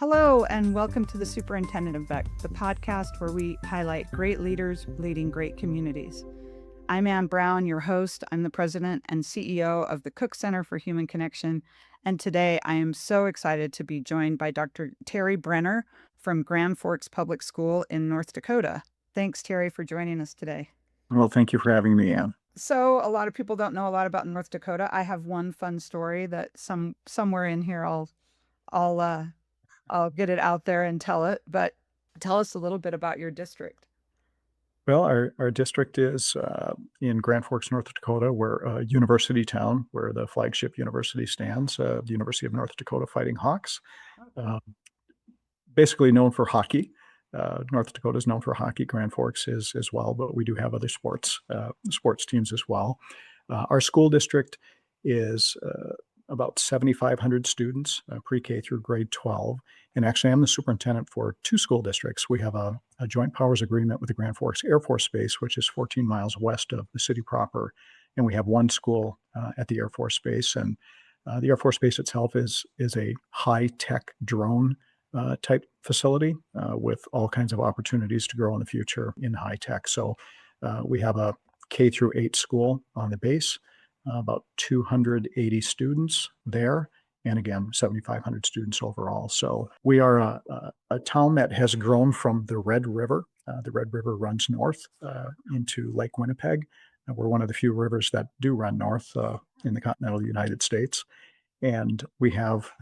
Hello, and welcome to the Superintendent Effect, the podcast where we highlight great leaders leading great communities. I'm Ann Brown, your host. I'm the president and CEO of the Cook Center for Human Connection. And today I am so excited to be joined by Dr. Terry Brenner from Grand Forks Public School in North Dakota. Thanks, Terry, for joining us today. Well, thank you for having me, Ann. So a lot of people don't know a lot about North Dakota. I have one fun story that somewhere in here I'll get it out there and tell it, but tell us a little bit about your district. Well, our district is in Grand Forks, North Dakota. We're a university town where the flagship university stands, the University of North Dakota Fighting Hawks. Basically known for hockey. North Dakota is known for hockey. Grand Forks is as well, but we do have other sports teams as well. Our school district is about 7,500 students, pre-K through grade 12. And actually, I'm the superintendent for two school districts. We have a joint powers agreement with the Grand Forks Air Force Base, which is 14 miles west of the city proper. And we have one school at the Air Force Base. And the Air Force Base itself is a high-tech drone type facility with all kinds of opportunities to grow in the future in high tech. So we have a K through 8 school on the base, about 280 students there, and again, 7,500 students overall. So we are a town that has grown from the Red River. The Red River runs north into Lake Winnipeg. We're one of the few rivers that do run north in the continental United States. And we have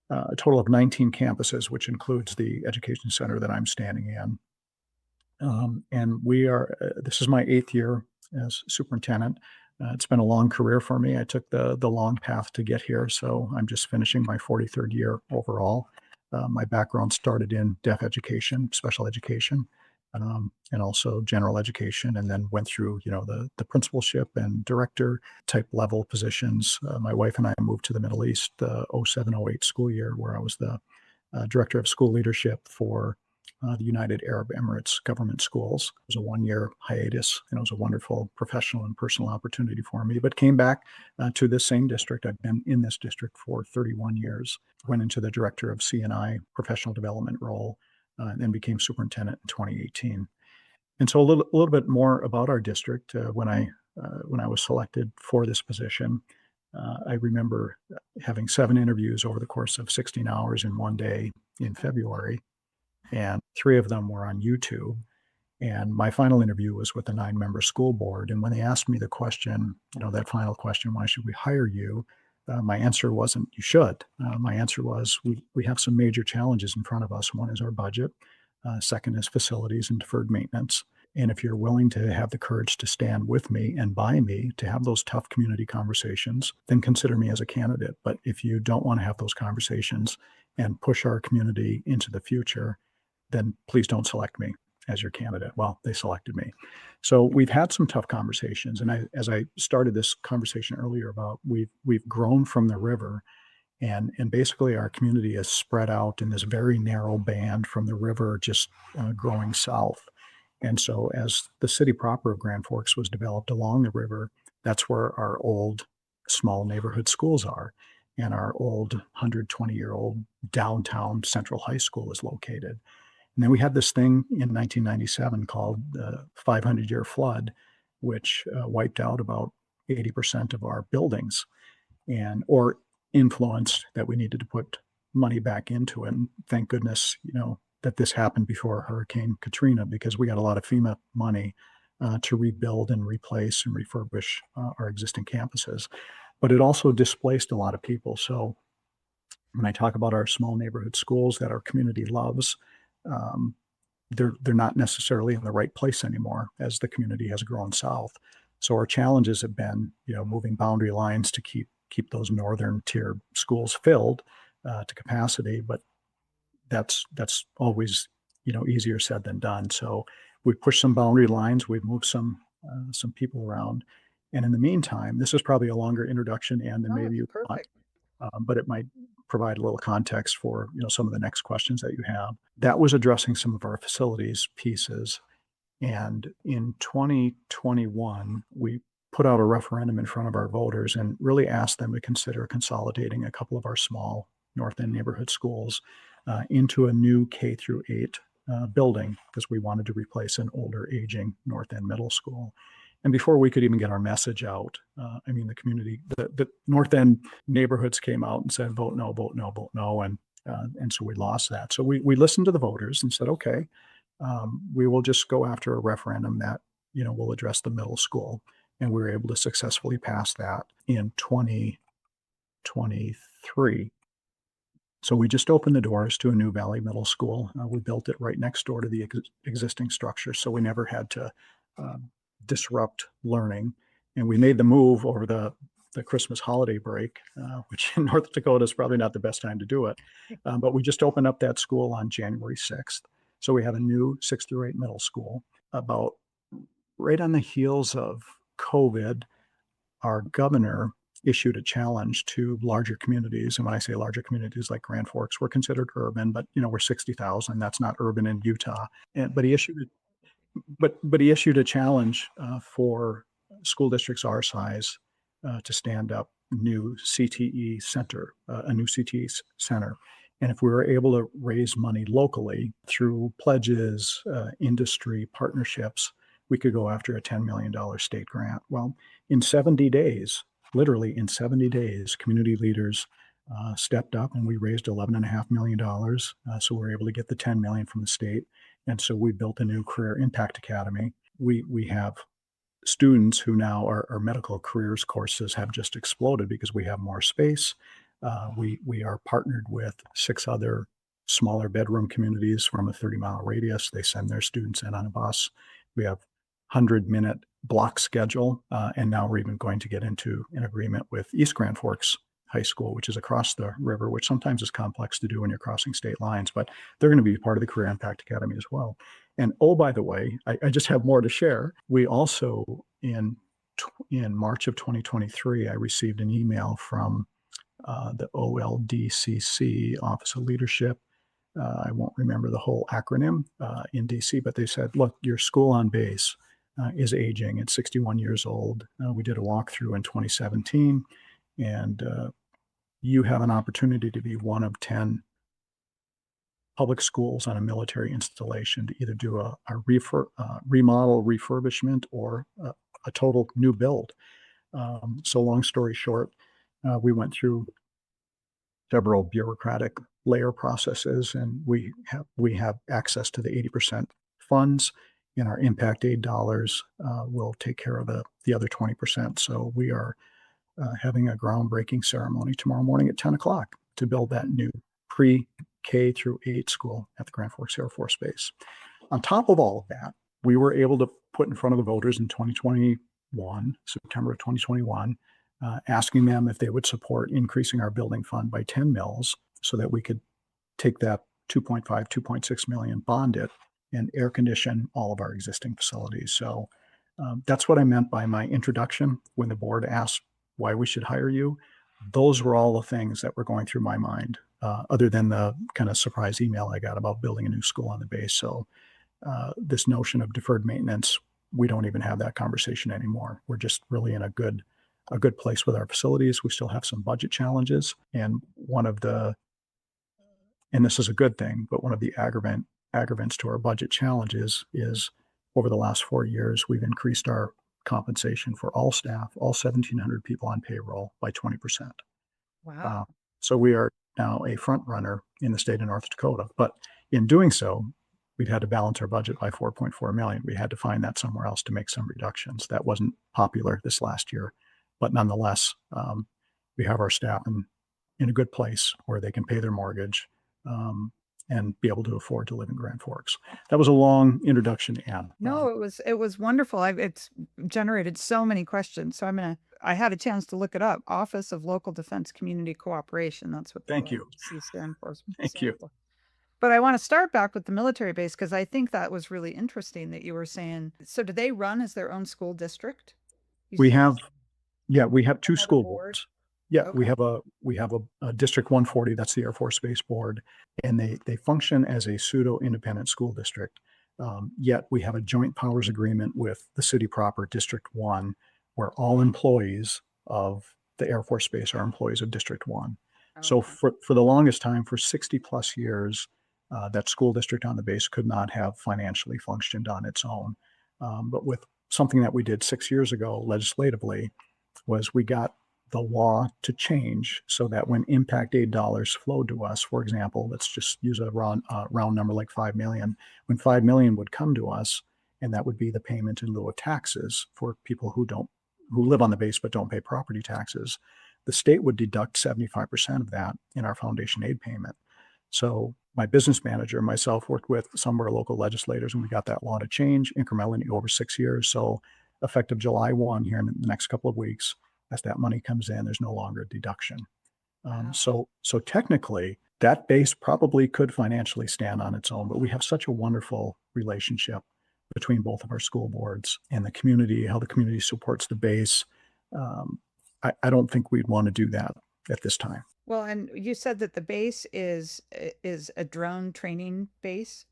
a total of 19 campuses, which includes the education center that I'm standing in. And this is my 8th year as superintendent. It's been a long career for me. I took the long path to get here, so I'm just finishing my 43rd year overall. My background started in deaf education, special education, and also general education, and then went through, the principalship and director type level positions. My wife and I moved to the Middle East the 07-08 school year, where I was the director of school leadership for the United Arab Emirates government schools. It was a 1-year hiatus, and it was a wonderful professional and personal opportunity for me, but came back to this same district. I've been in this district for 31 years, went into the director of C&I professional development role, and then became superintendent in 2018. And so a little bit more about our district. When I was selected for this position, I remember having 7 interviews over the course of 16 hours in one day in February, and 3 of them were on YouTube. And my final interview was with the 9-member school board. And when they asked me the question, that final question, why should we hire you? My answer wasn't, you should. My answer was, we have some major challenges in front of us. One is our budget. Second is facilities and deferred maintenance. And if you're willing to have the courage to stand with me and by me to have those tough community conversations, then consider me as a candidate. But if you don't want to have those conversations and push our community into the future, then please don't select me as your candidate. Well, they selected me. So we've had some tough conversations. And as I started this conversation earlier about, we've grown from the river, and basically our community is spread out in this very narrow band from the river, just growing south. And so as the city proper of Grand Forks was developed along the river, that's where our old small neighborhood schools are. And our old 120-year-old downtown Central High School is located. And then we had this thing in 1997 called the 500-year flood, which wiped out about 80% of our buildings, or influenced that we needed to put money back into it. And thank goodness, that this happened before Hurricane Katrina, because we got a lot of FEMA money to rebuild and replace and refurbish our existing campuses. But it also displaced a lot of people. So when I talk about our small neighborhood schools that our community loves, they're not necessarily in the right place anymore as the community has grown south. So our challenges have been, moving boundary lines to keep those northern tier schools filled to capacity, but that's always, easier said than done. So we've pushed some boundary lines, we've moved some people around, and in the meantime, this is probably a longer introduction, and then maybe you want, but it might provide a little context for some of the next questions that you have. That was addressing some of our facilities pieces. And in 2021, we put out a referendum in front of our voters and really asked them to consider consolidating a couple of our small North End neighborhood schools into a new K through 8 building because we wanted to replace an older, aging North End Middle School. And before we could even get our message out, the community, the North End neighborhoods came out and said, vote no, vote no, vote no. And so we lost that. So we listened to the voters and said, okay, we will just go after a referendum that, will address the middle school. And we were able to successfully pass that in 2023. So we just opened the doors to a new Valley Middle School. We built it right next door to the existing structure, so we never had to disrupt learning. And we made the move over the Christmas holiday break, which in North Dakota is probably not the best time to do it. But we just opened up that school on January 6th. So we have a new 6 through 8 middle school. About right on the heels of COVID, our governor issued a challenge to larger communities. And when I say larger communities like Grand Forks, we're considered urban, but we're 60,000. That's not urban in Utah. But he issued a challenge for school districts our size to stand up a new CTE center. And if we were able to raise money locally through pledges, industry partnerships, we could go after a $10 million state grant. Well, in 70 days, literally in 70 days, community leaders stepped up and we raised $11.5 million. So we were able to get the $10 million from the state. And so we built a new Career Impact Academy. We have students who now our medical careers courses have just exploded because we have more space. We are partnered with 6 other smaller bedroom communities from a 30-mile radius. They send their students in on a bus. We have 100-minute block schedule. And now we're even going to get into an agreement with East Grand Forks High School, which is across the river, which sometimes is complex to do when you're crossing state lines, but they're going to be part of the Career Impact Academy as well. And oh, by the way, I just have more to share. We also, in March of 2023, I received an email from the OLDCC, Office of Leadership. I won't remember the whole acronym in DC, but they said, look, your school on base is aging. It's 61 years old. We did a walkthrough in 2017, and you have an opportunity to be one of 10 public schools on a military installation to either do a remodel, refurbishment, or a total new build. So long story short, we went through several bureaucratic layer processes, and we have access to the 80% funds, and our impact aid dollars will take care of the other 20%. So we are having a groundbreaking ceremony tomorrow morning at 10 o'clock to build that new pre-K through 8 school at the Grand Forks Air Force Base. On top of all of that, we were able to put in front of the voters in 2021, September of 2021, asking them if they would support increasing our building fund by 10 mils so that we could take that 2.5, 2.6 million, bond it, and air condition all of our existing facilities. So that's what I meant by my introduction when the board asked why we should hire you. Those were all the things that were going through my mind, other than the kind of surprise email I got about building a new school on the base. So this notion of deferred maintenance, we don't even have that conversation anymore. We're just really in a good place with our facilities. We still have some budget challenges, and this is a good thing, but one of the aggravants to our budget challenges is over the last 4 years, we've increased our compensation for all staff, all 1,700 people on payroll, by 20%. Wow. So we are now a front runner in the state of North Dakota. But in doing so, we'd had to balance our budget by 4.4 million. We had to find that somewhere else to make some reductions. That wasn't popular this last year, but nonetheless, we have our staff in a good place where they can pay their mortgage and be able to afford to live in Grand Forks. That was a long introduction, Anne. No, it was wonderful. It's generated so many questions. So I had a chance to look it up. Office of Local Defense Community Cooperation. That's what Thank you. C stand for. Thank you. But I want to start back with the military base because I think that was really interesting that you were saying. So do they run as their own school district? We have 2 school board? boards. Yeah, Okay. we have a District 140, that's the Air Force Base Board, and they function as a pseudo-independent school district. Yet we have a joint powers agreement with the city proper, District 1, where all employees of the Air Force Base are employees of District 1. So Okay. for the longest time, for 60 plus years, that school district on the base could not have financially functioned on its own. But with something that we did 6 years ago legislatively, was we got the law to change so that when impact aid dollars flowed to us, for example, let's just use a round number like 5 million, when 5 million would come to us, and that would be the payment in lieu of taxes for people who live on the base but don't pay property taxes, the state would deduct 75% of that in our foundation aid payment. So my business manager and myself worked with some of our local legislators, and we got that law to change incrementally over 6 years. So effective July 1 here in the next couple of weeks, as that money comes in, there's no longer a deduction. Wow. So technically, that base probably could financially stand on its own, but we have such a wonderful relationship between both of our school boards and the community, how the community supports the base. Um, I don't think we'd want to do that at this time. Well, and you said that the base is a drone training base.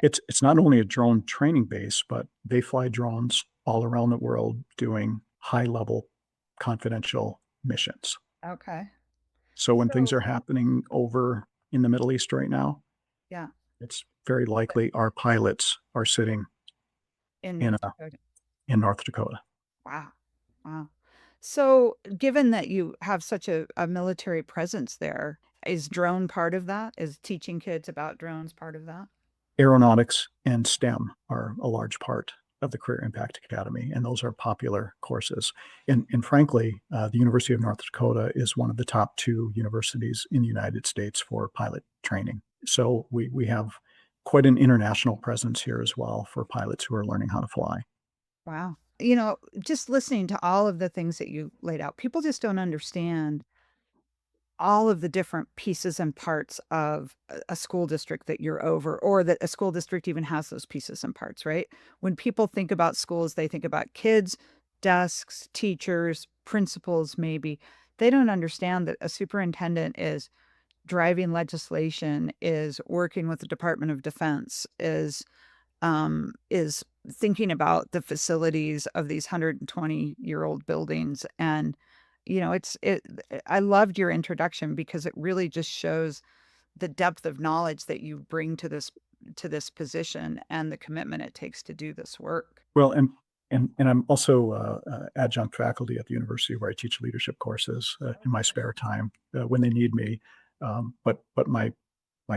It's not only a drone training base, but they fly drones all around the world doing high level confidential missions. Okay. So when things So, are happening over in the Middle East right now, yeah, it's very likely our pilots are sitting in in North Dakota. in North Dakota. Wow. Wow. So, given that you have such a military presence there, is drone part of that? Is teaching kids about drones part of that? Aeronautics and STEM are a large part of the Career Impact Academy, and those are popular courses. And frankly, the University of North Dakota is one of the top two universities in the United States for pilot training. So we have quite an international presence here as well for pilots who are learning how to fly. Wow. Just listening to all of the things that you laid out, people just don't understand all of the different pieces and parts of a school district that you're over, or that a school district even has those pieces and parts, right? When people think about schools, they think about kids, desks, teachers, principals, maybe. They don't understand that a superintendent is driving legislation, is working with the Department of Defense, is thinking about the facilities of these 120-year-old buildings. And I loved your introduction because it really just shows the depth of knowledge that you bring to this position and the commitment it takes to do this work. Well, and I'm also adjunct faculty at the university where I teach leadership courses in my spare time when they need me. But my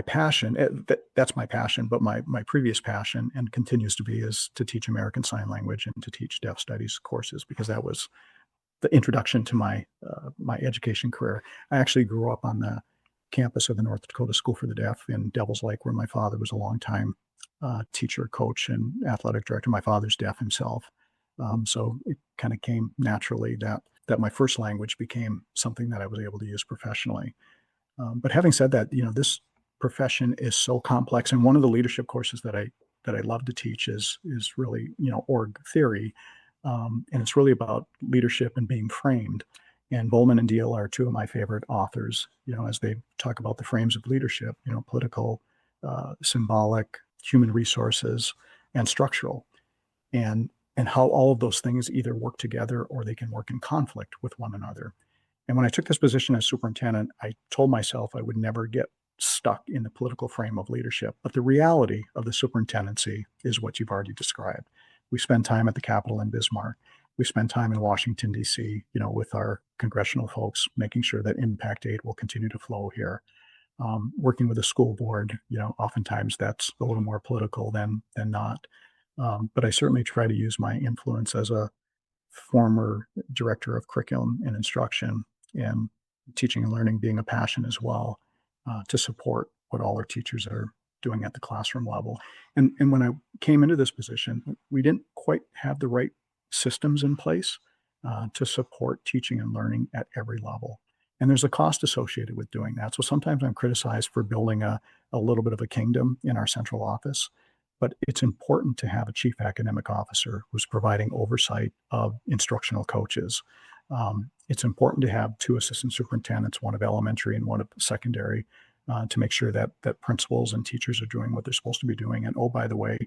passion, that's my passion, but my previous passion and continues to be is to teach American Sign Language and to teach deaf studies courses because that was the introduction to my education career. I actually grew up on the campus of the North Dakota School for the Deaf in Devils Lake, where my father was a longtime teacher, coach, and athletic director. My father's deaf himself, so it kind of came naturally that my first language became something that I was able to use professionally. But having said that, this profession is so complex, and one of the leadership courses that I love to teach is really org theory, and it's really about leadership and being framed. And Bowman and Deal are two of my favorite authors. As they talk about the frames of leadership, political, symbolic, human resources, and structural, and how all of those things either work together or they can work in conflict with one another. And when I took this position as superintendent, I told myself I would never get stuck in the political frame of leadership. But the reality of the superintendency is what you've already described. We spend time at the Capitol in Bismarck. We spend time in Washington, D.C., with our congressional folks, making sure that impact aid will continue to flow here. Working with the school board, oftentimes that's a little more political than not. But I certainly try to use my influence as a former director of curriculum and instruction and teaching and learning being a passion as well, to support what all our teachers are doing at the classroom level. And when I came into this position, we didn't quite have the right systems in place to support teaching and learning at every level. And there's a cost associated with doing that. So sometimes I'm criticized for building a little bit of a kingdom in our central office. But it's important to have a chief academic officer who's providing oversight of instructional coaches. It's important to have two assistant superintendents, one of elementary and one of secondary, to make sure that principals and teachers are doing what they're supposed to be doing. And oh, by the way,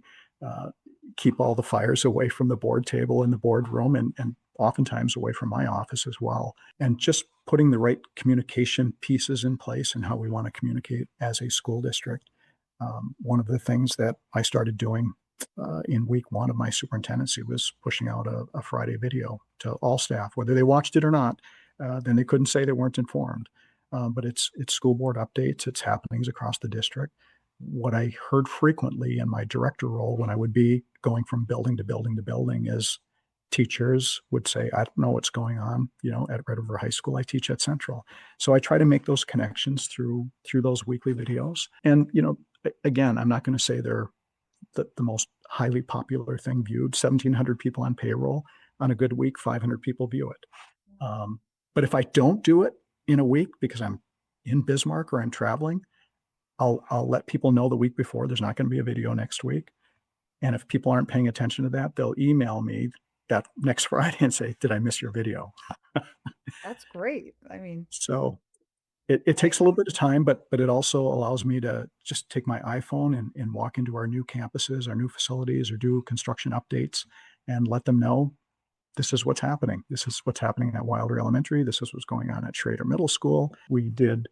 uh, keep all the fires away from the board table in the boardroom and oftentimes away from my office as well. And just putting the right communication pieces in place and how we want to communicate as a school district. One of the things that I started doing in week one of my superintendency was pushing out a Friday video to all staff, whether they watched it or not. Then they couldn't say they weren't informed. But it's school board updates, it's happenings across the district. What I heard frequently in my director role when I would be going from building to building to building is teachers would say, "I don't know what's going on, at Red River High School. I teach at Central." So I try to make those connections through those weekly videos. And, again, I'm not gonna say they're the most highly popular thing viewed. 1,700 people on payroll. On a good week, 500 people view it. Um, but if I don't do it in a week because I'm in Bismarck or I'm traveling, I'll let people know the week before there's not gonna be a video next week. And if people aren't paying attention to that, they'll email me that next Friday and say, "Did I miss your video?" That's great. I mean, So it I takes a little bit of time, but it also allows me to just take my iPhone and walk into our new campuses, our new facilities, or do construction updates and let them know this is what's happening. This is what's happening at Wilder Elementary. This is what's going on at Schrader Middle School. We did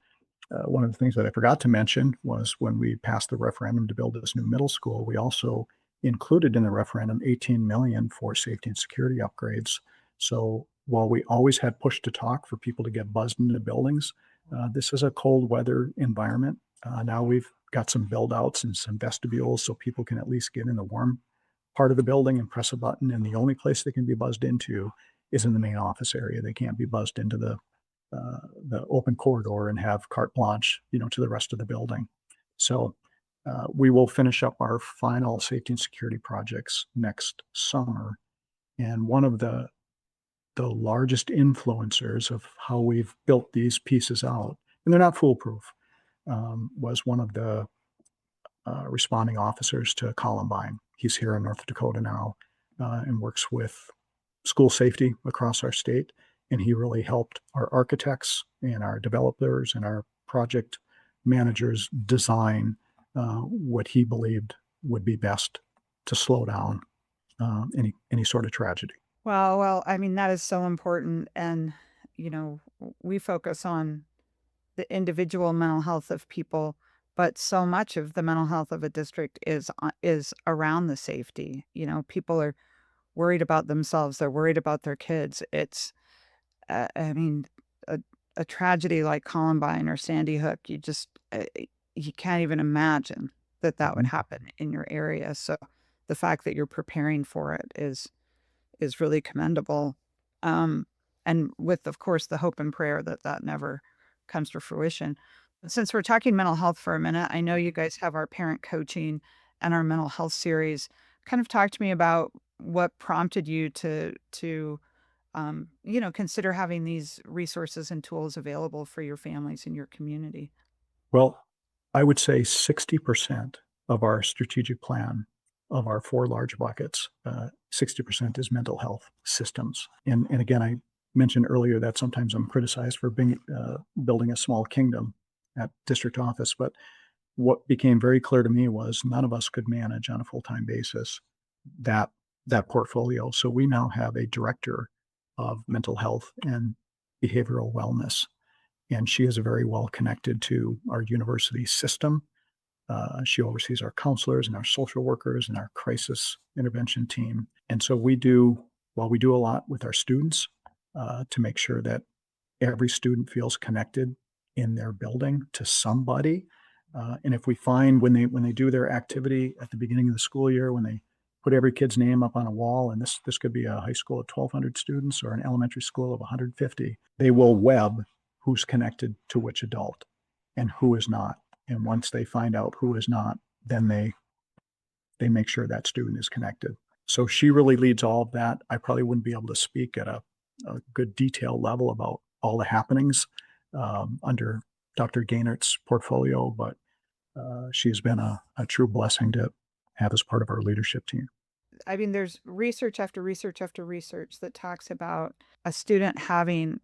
one of the things that I forgot to mention was when we passed the referendum to build this new middle school, we also included in the referendum 18 million for safety and security upgrades. So while we always had push to talk for people to get buzzed into buildings, this is a cold weather environment. Now we've got some build outs and some vestibules so people can at least get in the warm part of the building and press a button. And the only place they can be buzzed into is in the main office area. They can't be buzzed into the open corridor and have carte blanche, to the rest of the building. So we will finish up our final safety and security projects next summer. And one of the largest influencers of how we've built these pieces out, and they're not foolproof, was one of the responding officers to Columbine. He's here in North Dakota now and works with school safety across our state. And he really helped our architects and our developers and our project managers design what he believed would be best to slow down any sort of tragedy. well, I mean, that is so important. And, we focus on the individual mental health of people, but so much of the mental health of a district is around the safety. People are worried about themselves. They're worried about their kids. I mean, a, a tragedy like Columbine or Sandy Hook, you can't even imagine that that would Mhm. happen in your area. So the fact that you're preparing for it is really commendable. Um, and with, of course, the hope and prayer that that never comes to fruition. Since we're talking mental health for a minute, I know you guys have our parent coaching and our mental health series. Kind of talk to me about what prompted you to consider having these resources and tools available for your families in your community. Well, I would say 60% of our strategic plan of our 4 large buckets, 60% is mental health systems. And again, I mentioned earlier that sometimes I'm criticized for building a small kingdom at district office, but what became very clear to me was none of us could manage on a full-time basis that that portfolio. So we now have a director of mental health and behavioral wellness, and she is very well connected to our university system. She oversees our counselors and our social workers and our crisis intervention team. And so while we do a lot with our students to make sure that every student feels connected in their building to somebody. And if we find when they do their activity at the beginning of the school year, when they put every kid's name up on a wall, and this could be a high school of 1,200 students or an elementary school of 150, they will web who's connected to which adult and who is not. And once they find out who is not, then they make sure that student is connected. So she really leads all of that. I probably wouldn't be able to speak at a good detail level about all the happenings under Dr. Gaynert's portfolio, but she's been a true blessing to have as part of our leadership team. I mean, there's research after research after research that talks about a student having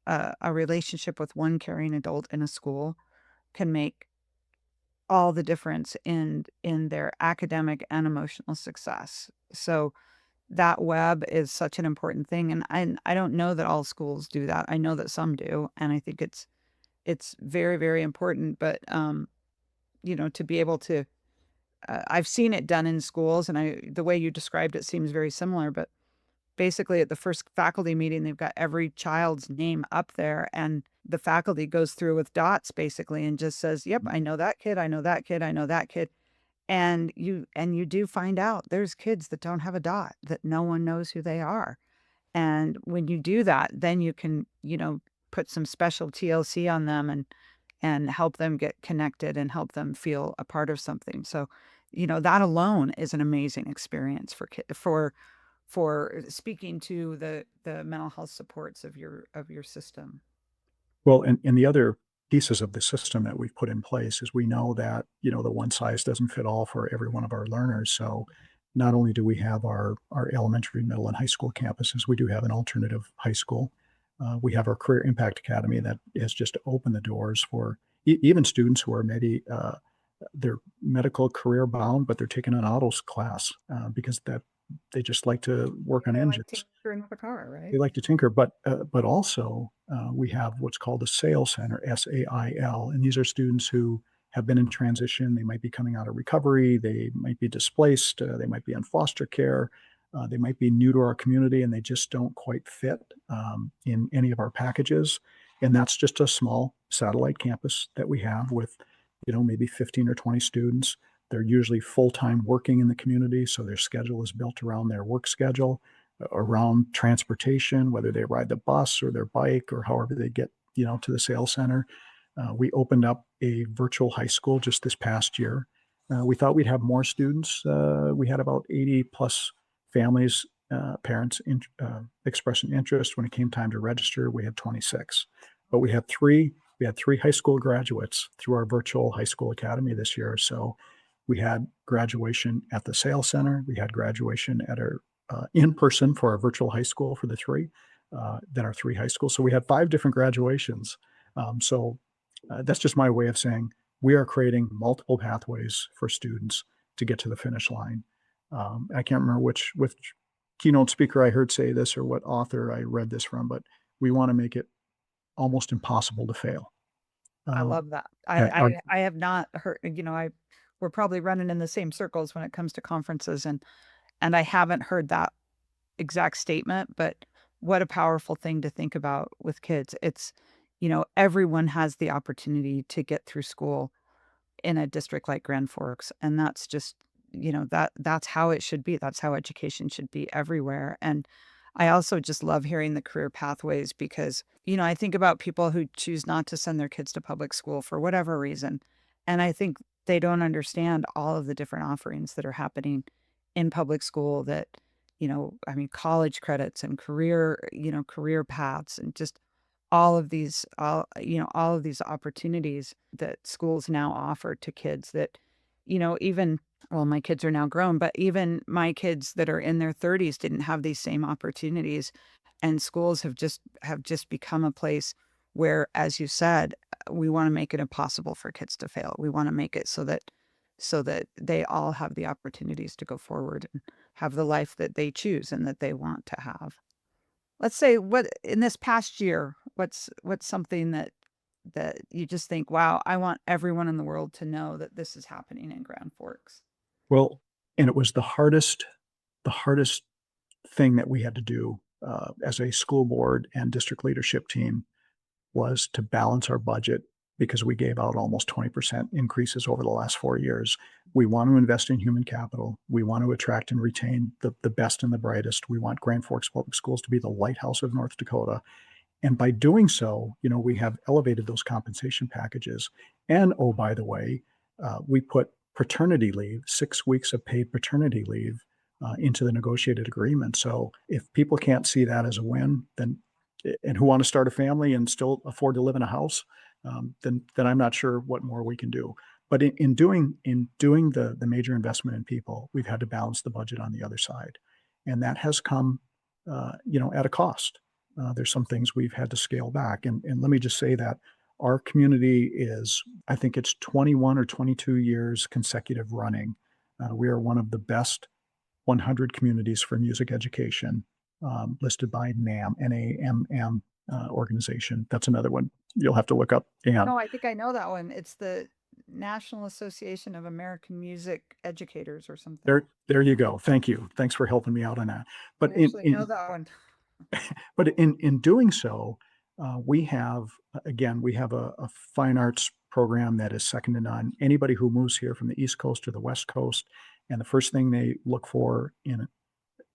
a relationship with one caring adult in a school can make all the difference in their academic and emotional success. So that web is such an important thing. And I don't know that all schools do that. I know that some do, and I think it's very, very important. But to be able to, I've seen it done in schools, and the way you described it seems very similar. But basically, at the first faculty meeting, they've got every child's name up there, and the faculty goes through with dots basically and just says, "Yep, I know that kid. I know that kid. I know that kid." And you do find out there's kids that don't have a dot, that no one knows who they are. And when you do that, then you can, put some special TLC on them and help them get connected and help them feel a part of something. So, that alone is an amazing experience for speaking to the mental health supports of your system. Well, and the other pieces of the system that we've put in place is we know that, the one size doesn't fit all for every one of our learners. So not only do we have our elementary, middle, and high school campuses, we do have an alternative high school. We have our Career Impact Academy that has just opened the doors for even students who are maybe they're medical career bound, but they're taking an autos class because that they just like to work on They like engines. tinkering with a car, right? They like to tinker, but also we have what's called a Sales Center, SAIL, and these are students who have been in transition. They might be coming out of recovery. They might be displaced. They might be on foster care. They might be new to our community, and they just don't quite fit in any of our packages. And that's just a small satellite campus that we have with, maybe 15 or 20 students. They're usually full-time working in the community, so their schedule is built around their work schedule, around transportation, whether they ride the bus or their bike or however they get, to the sales center. We opened up a virtual high school just this past year. We thought we'd have more students. We had about 80 plus families, parents expressing interest. When it came time to register, we had 26, but we had three high school graduates through our virtual high school academy this year. So we had graduation at the sales center. We had graduation at our in person for our virtual high school for the three, then our three high schools. So we had 5 different graduations. That's just my way of saying we are creating multiple pathways for students to get to the finish line. I can't remember which keynote speaker I heard say this or what author I read this from, but we want to make it almost impossible to fail. I Um, love that. I and our, I I have not heard, we're probably running in the same circles when it comes to conferences, and I haven't heard that exact statement, but what a powerful thing to think about with kids. It's, everyone has the opportunity to get through school in a district like Grand Forks, and that's just, that's how it should be. That's how education should be everywhere. And I also just love hearing the career pathways because, I think about people who choose not to send their kids to public school for whatever reason, and I think they don't understand all of the different offerings that are happening in public school that, I mean, college credits and career paths and just all of these opportunities that schools now offer to kids that, even, well, my kids are now grown, but even my kids that are in their 30s didn't have these same opportunities. And schools have just become a place where, as you said, we want to make it impossible for kids to fail. We want to make it so that they all have the opportunities to go forward and have the life that they choose and that they want to have. Let's say, what in this past year, what's something that you just think, wow, I want everyone in the world to know that this is happening in Grand Forks. well, and it was the hardest thing that we had to do as a school board and district leadership team was to balance our budget because we gave out almost 20% increases over the last 4 years. We want to invest in human capital. We want to attract and retain the best and the brightest. We want Grand Forks Public Schools to be the lighthouse of North Dakota. And by doing so, we have elevated those compensation packages. And oh, by the way, we put paternity leave, 6 weeks of paid paternity leave into the negotiated agreement. So if people can't see that as a win, then and who want to start a family and still afford to live in a house, then I'm not sure what more we can do. But in doing the major investment in people, we've had to balance the budget on the other side, and that has come, at a cost. There's some things we've had to scale back, and let me just say that our community is, I think it's 21 or 22 years consecutive running. We are one of the best 100 communities for music education, listed by NAM, NAMM organization. That's another one you'll have to look up. And No, I think I know that one. It's the National Association of American Music Educators or something. there you go. Thank you. Thanks for helping me out on that. But I actually know that one. in doing so, we have again we have a fine arts program that is second to none. Anybody who moves here from the East Coast to the West Coast, and the first thing they look for in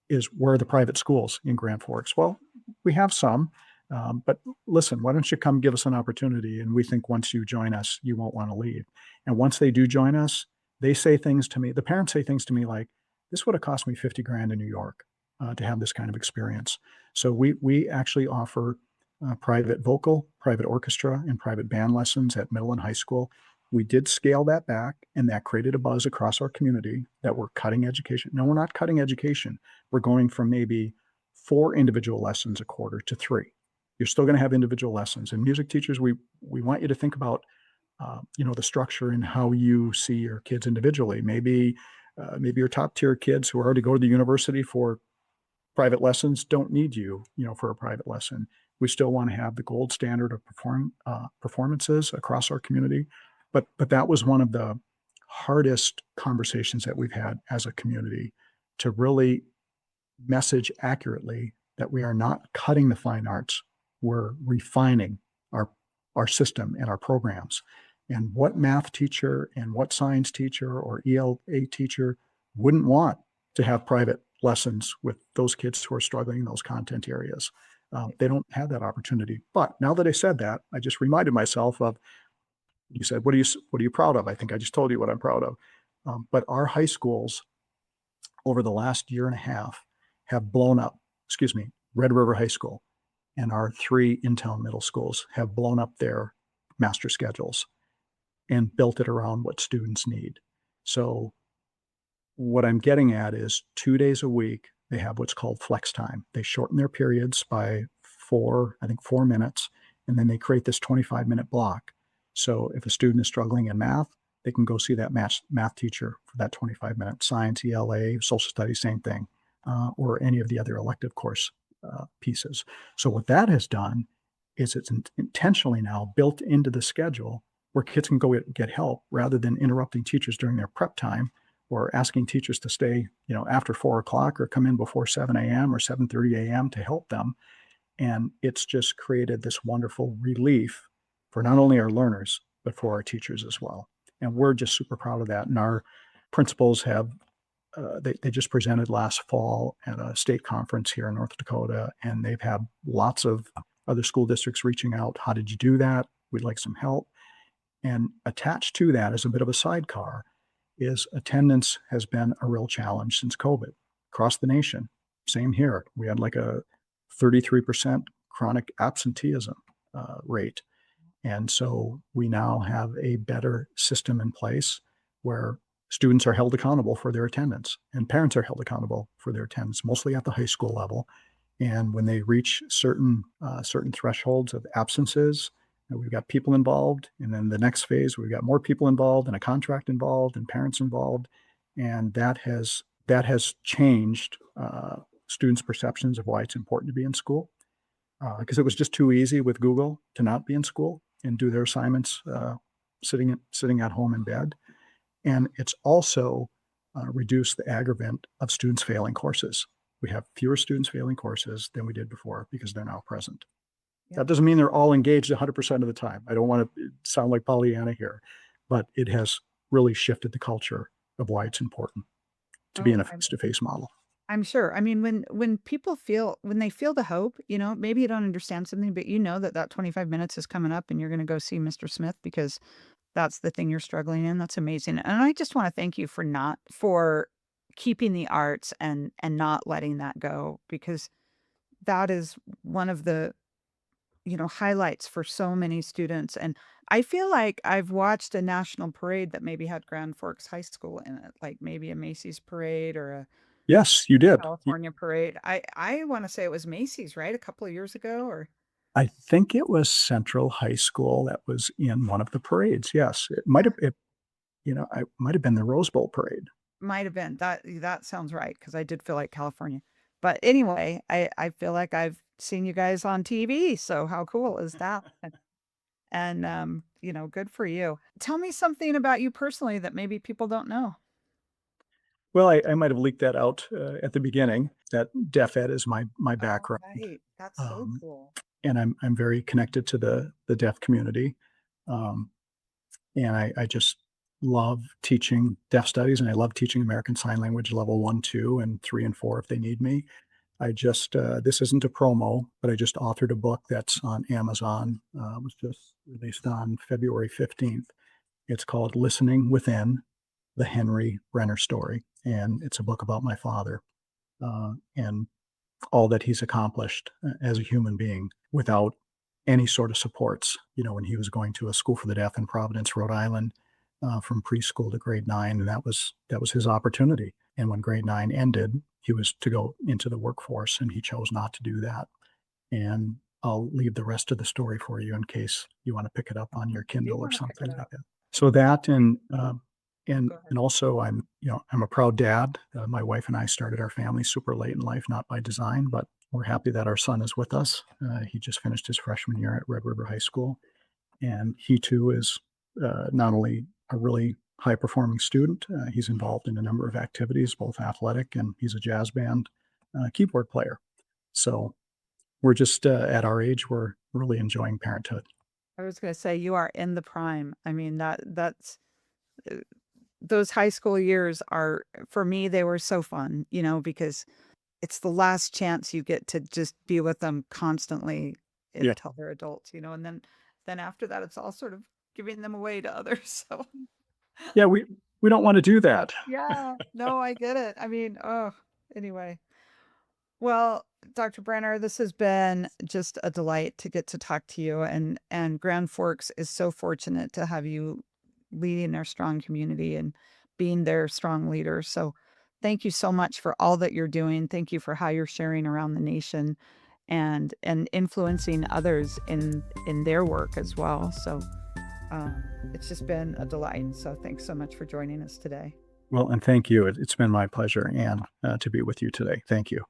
is where are the private schools in Grand Forks? Well, we have some, but listen, why don't you come give us an opportunity? And we think once you join us, you won't want to leave. And once they do join us, they say things to me. The parents say things to me like, "This would have cost me 50 grand in New York to have this kind of experience." So we actually offer private vocal, private orchestra, and private band lessons at middle and high school. We did scale that back, and that created a buzz across our community that we're cutting education. No, we're not cutting education. We're going from maybe 4 individual lessons a quarter to 3. You're still gonna have individual lessons. And music teachers, we want you to think about, the structure and how you see your kids individually. Maybe your top tier kids who already go to the university for private lessons don't need you, for a private lesson. We still wanna have the gold standard of performances across our community. But that was one of the hardest conversations that we've had as a community to really message accurately that we are not cutting the fine arts. We're refining our our system and our programs. And what math teacher and what science teacher or ELA teacher wouldn't want to have private lessons with those kids who are struggling in those content areas? They don't have that opportunity. But now that I said that, I just reminded myself of you said, what are you proud of? I think I just told you what I'm proud of. But our high schools over the last year and a half have blown up. Excuse me, Red River High School and our 3 in-town middle schools have blown up their master schedules and built it around what students need. So what I'm getting at is 2 days a week, they have what's called flex time. They shorten their periods by 4 minutes, and then they create this 25-minute block. So if a student is struggling in math, they can go see that math teacher for that 25 minutes. Science, ELA, social studies, same thing, or any of the other elective course pieces. So what that has done is it's intentionally now built into the schedule where kids can go get help rather than interrupting teachers during their prep time or asking teachers to stay, after 4 o'clock or come in before 7 a.m. or 7:30 a.m. to help them. And it's just created this wonderful relief for not only our learners, but for our teachers as well. And we're just super proud of that. And our principals have, they just presented last fall at a state conference here in North Dakota, and they've had lots of other school districts reaching out. How did you do that? We'd like some help. And attached to that as a bit of a sidecar is attendance has been a real challenge since COVID across the nation. Same here. We had like a 33% chronic absenteeism rate. And so we now have a better system in place where students are held accountable for their attendance and parents are held accountable for their attendance, mostly at the high school level. And when they reach certain thresholds of absences, we've got people involved. And then the next phase, we've got more people involved and a contract involved and parents involved. And that has changed students' perceptions of why it's important to be in school. Because it was just too easy with Google to not be in school and do their assignments sitting at home in bed. And it's also reduced the aggravant of students failing courses. We have fewer students failing courses than we did before because they're now present. Yeah. That doesn't mean they're all engaged 100% of the time. I don't want to sound like Pollyanna here, but it has really shifted the culture of why it's important to be in a face-to-face model. I'm sure. I mean, when when they feel the hope, maybe you don't understand something, but that 25 minutes is coming up and you're going to go see Mr. Smith because that's the thing you're struggling in. That's amazing. And I just want to thank you for keeping the arts and not letting that go, because that is one of the, highlights for so many students. And I feel like I've watched a national parade that maybe had Grand Forks High School in it, like maybe a Macy's parade or a Yes, you did. California parade. I wanna say it was Macy's, right? A couple of years ago, or I think it was Central High School that was in one of the parades. Yes, it might have been the Rose Bowl parade. Might have been. That sounds right, because I did feel like California. But anyway, I feel like I've seen you guys on TV, so how cool is that? And, good for you. Tell me something about you personally that maybe people don't know. Well, I might have leaked that out, at the beginning, that deaf ed is my Oh, background, right. That's so um, cool. and I'm very connected to the deaf community, um, and I just love teaching deaf studies, and I love teaching American Sign Language level 1, 2, and 3 and 4 if they need me. I just, this isn't a promo, but I just authored a book that's on Amazon, was just released on February 15th. It's called Listening Within: The Henry Brenner Story, and it's a book about my father, and all that he's accomplished as a human being without any sort of supports. When he was going to a school for the deaf in Providence, Rhode Island, from preschool to grade 9, and that was his opportunity. And when grade 9 ended, he was to go into the workforce, and he chose not to do that. And I'll leave the rest of the story for you in case you want to pick it up on your I do Kindle or wanna pick it something like up. that. So that, and Go ahead. and also I'm a proud dad. My wife and I started our family super late in life, not by design, but we're happy that our son is with us. He just finished his freshman year at Red River High School, and he too is not only a really high performing student, he's involved in a number of activities, both athletic, and he's a jazz band keyboard player. So we're just at our age, we're really enjoying parenthood. I was gonna say you are in the prime. I mean, that's uh, those high school years are for me, they were so fun, because it's the last chance you get to just be with them constantly Yeah. until they're adults, and then after that, it's all sort of giving them away to others. So Yeah, we don't want to do that. yeah, no, I get it. I mean, oh, anyway. Well, Dr. Brenner, this has been just a delight to get to talk to you, and Grand Forks is so fortunate to have you leading their strong community and being their strong leader. So thank you so much for all that you're doing. Thank you for how you're sharing around the nation and influencing others in their work as well. So it's just been a delight. So thanks so much for joining us today. Well, and thank you. It's been my pleasure, Anne, to be with you today. Thank you.